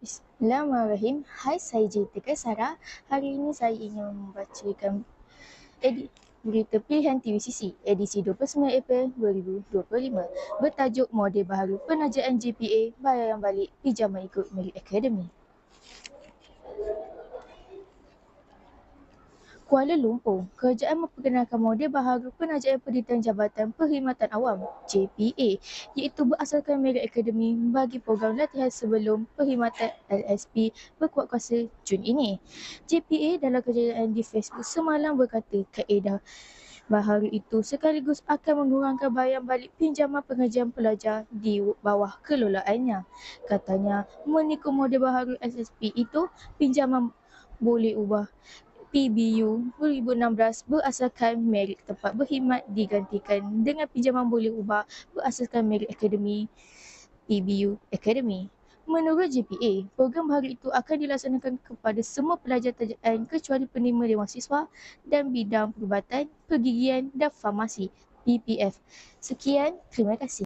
Bismillahirrahmanirrahim. Hai, saya Jitika Sarah. Hari ini saya ingin membacakan berita pilihan TVCC edisi 29 April 2025 bertajuk Model Baharu Penajaan JPA Bayaran Balik Pinjaman Ikut Merit Academy. Kuala Lumpur, kerajaan memperkenalkan model baharu penajaan pendidikan Jabatan Perkhidmatan Awam JPA iaitu berasaskan Merit Academy bagi program latihan sebelum perkhidmatan LSP berkuat kuasa Jun ini. JPA dalam kejadian di Facebook semalam berkata kaedah baharu itu sekaligus akan mengurangkan bayaran balik pinjaman pengajian pelajar di bawah kelolaannya. Katanya, mengikut model baharu SSP itu, pinjaman boleh ubah PBU 2016 berasaskan merit tempat berkhidmat digantikan dengan pinjaman boleh ubah berasaskan merit akademi PBU Academy. Menurut JPA, program baharu itu akan dilaksanakan kepada semua pelajar tajaan kecuali penerima dewan siswa dan bidang perubatan, pergigian dan farmasi PPF. Sekian, terima kasih.